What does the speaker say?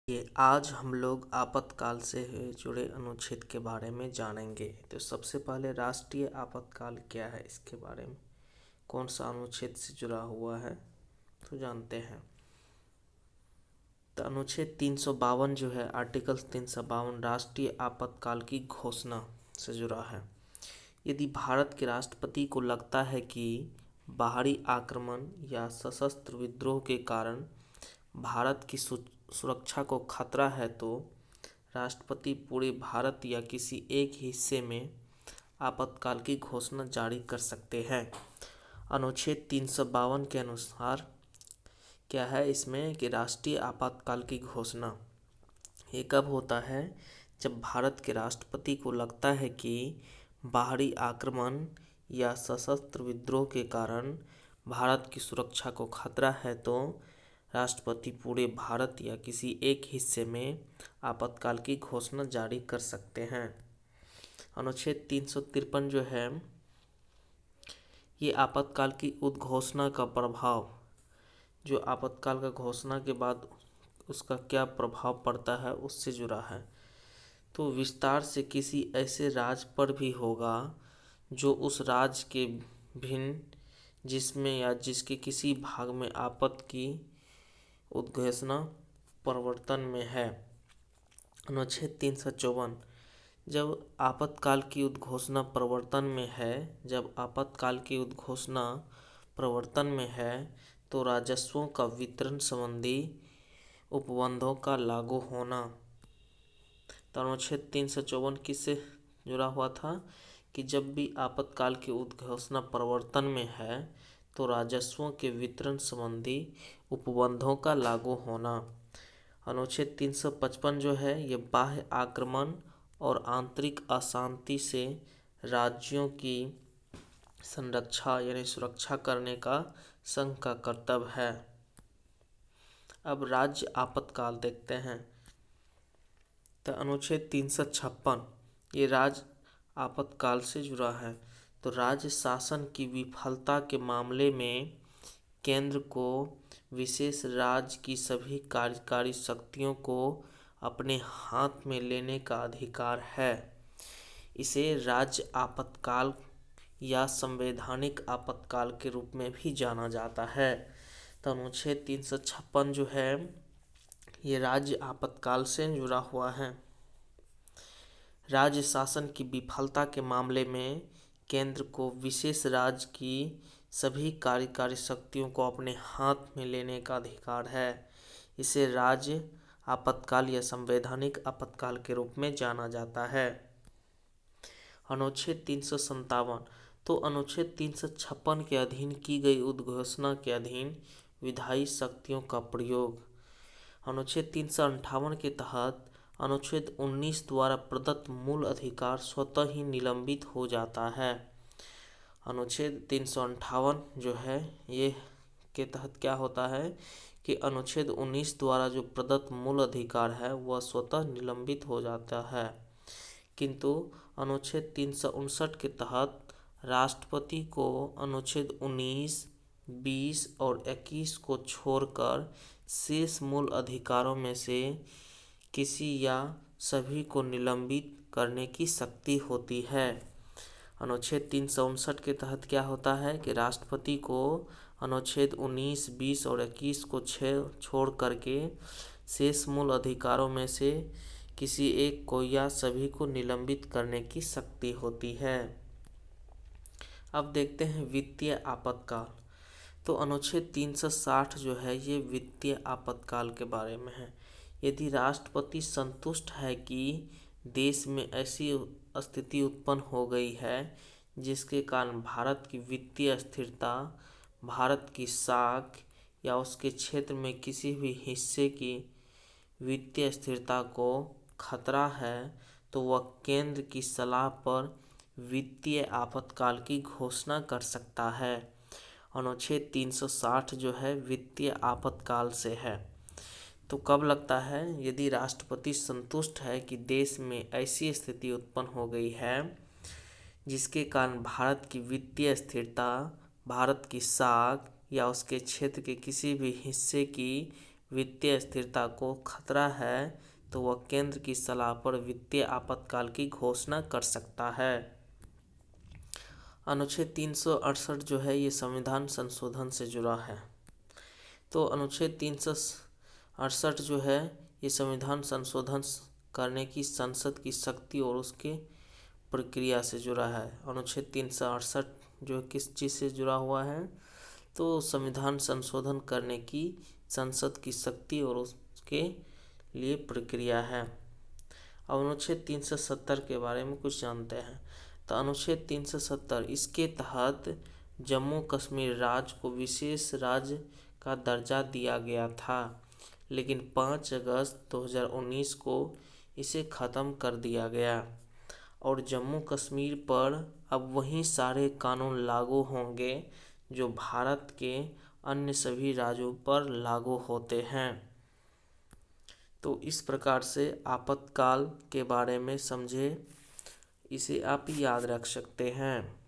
ये आज हम लोग आपातकाल से जुड़े अनुच्छेद के बारे में जानेंगे। तो सबसे पहले राष्ट्रीय आपातकाल क्या है, इसके बारे में कौन सा अनुच्छेद से जुड़ा हुआ है तो जानते हैं। तो अनुच्छेद 352 जो है, आर्टिकल 352 राष्ट्रीय आपातकाल की घोषणा से जुड़ा है। यदि भारत के राष्ट्रपति को लगता है कि बाहरी आक्रमण या सशस्त्र विद्रोह के कारण भारत की सुरक्षा को खतरा है तो राष्ट्रपति पूरे भारत या किसी एक हिस्से में आपातकाल की घोषणा जारी कर सकते हैं। अनुच्छेद 352 के अनुसार क्या है इसमें कि राष्ट्रीय आपातकाल की घोषणा ये कब होता है, जब भारत के राष्ट्रपति को लगता है कि बाहरी आक्रमण या सशस्त्र विद्रोह के कारण भारत की सुरक्षा को खतरा है तो राष्ट्रपति पूरे भारत या किसी एक हिस्से में आपातकाल की घोषणा जारी कर सकते हैं। अनुच्छेद 353 जो है, ये आपातकाल की उद्घोषणा का प्रभाव, जो आपातकाल का घोषणा के बाद उसका क्या प्रभाव पड़ता है उससे जुड़ा है। तो विस्तार से किसी ऐसे राज्य पर भी होगा जो उस राज्य के भिन्न जिसमें या जिसके किसी भाग में आपात की उद्घोषणा प्रवर्तन में है। अनुच्छेद 354 जब आपातकाल की उद्घोषणा प्रवर्तन में है, जब आपातकाल की उद्घोषणा प्रवर्तन में है तो राजस्वों का वितरण संबंधी उपबंधों का लागू होना। तो अनुच्छेद 354 किससे जुड़ा हुआ था कि जब भी आपातकाल की उद्घोषणा प्रवर्तन में है तो राजस्वों के वितरण संबंधी उपबंधों का लागू होना। अनुच्छेद 355 जो है, ये बाह्य आक्रमण और आंतरिक अशांति से राज्यों की संरक्षा यानी सुरक्षा करने का संघ का कर्तव्य है। अब राज्य आपातकाल देखते हैं। तो अनुच्छेद 356 ये राज्य आपातकाल से जुड़ा है। तो राज्य शासन की विफलता के मामले में केंद्र को विशेष राज्य की सभी कार्यकारी शक्तियों को अपने हाथ में लेने का अधिकार है। इसे राज्य आपातकाल या संवैधानिक आपातकाल के रूप में भी जाना जाता है। तो अनुच्छेद 356 जो है, ये राज्य आपातकाल से जुड़ा हुआ है। राज्य शासन की विफलता के मामले में केंद्र को विशेष राज्य की सभी कार्यकारी शक्तियों को अपने हाथ में लेने का अधिकार है। इसे राज्य आपातकाल या संवैधानिक आपातकाल के रूप में जाना जाता है। अनुच्छेद 357 तो अनुच्छेद 356 के अधीन की गई उद्घोषणा के अधीन विधायी शक्तियों का प्रयोग। अनुच्छेद 358 के तहत अनुच्छेद 19 द्वारा प्रदत्त मूल अधिकार स्वतः ही निलंबित हो जाता है। अनुच्छेद 358 जो है, ये के तहत क्या होता है कि अनुच्छेद 19 द्वारा जो प्रदत्त मूल अधिकार है वह स्वतः निलंबित हो जाता है। किंतु अनुच्छेद 359 के तहत राष्ट्रपति को अनुच्छेद 19, 20 और 21 को छोड़कर शेष मूल अधिकारों में से किसी या सभी को निलंबित करने की शक्ति होती है। अनुच्छेद 359 के तहत क्या होता है कि राष्ट्रपति को अनुच्छेद 19, 20 और 21 को छोड़ करके शेष मूल अधिकारों में से किसी एक को या सभी को निलंबित करने की शक्ति होती है। अब देखते हैं वित्तीय आपातकाल। तो अनुच्छेद 360 जो है, ये वित्तीय आपातकाल के बारे में है। यदि राष्ट्रपति संतुष्ट है कि देश में ऐसी स्थिति उत्पन्न हो गई है जिसके कारण भारत की वित्तीय स्थिरता, भारत की साख या उसके क्षेत्र में किसी भी हिस्से की वित्तीय स्थिरता को खतरा है, तो वह केंद्र की सलाह पर वित्तीय आपातकाल की घोषणा कर सकता है। अनुच्छेद 360 जो है वित्तीय आपातकाल से है। तो कब लगता है, यदि राष्ट्रपति संतुष्ट है कि देश में ऐसी स्थिति उत्पन्न हो गई है जिसके कारण भारत की वित्तीय स्थिरता, भारत की साख या उसके क्षेत्र के किसी भी हिस्से की वित्तीय स्थिरता को खतरा है तो वह केंद्र की सलाह पर वित्तीय आपातकाल की घोषणा कर सकता है। अनुच्छेद 368 जो है ये संविधान संशोधन से जुड़ा है। तो अनुच्छेद 368 जो है ये संविधान संशोधन करने की संसद की शक्ति और उसके प्रक्रिया से जुड़ा है। अनुच्छेद 368 जो किस चीज़ से जुड़ा हुआ है, तो संविधान संशोधन करने की संसद की शक्ति और उसके लिए प्रक्रिया है। अब अनुच्छेद 370 के बारे में कुछ जानते हैं। तो अनुच्छेद 370 इसके तहत जम्मू कश्मीर राज्य को विशेष राज्य का दर्जा दिया गया था, लेकिन 5 अगस्त 2019 को इसे ख़त्म कर दिया गया और जम्मू कश्मीर पर अब वही सारे कानून लागू होंगे जो भारत के अन्य सभी राज्यों पर लागू होते हैं। तो इस प्रकार से आपातकाल के बारे में समझे, इसे आप याद रख सकते हैं।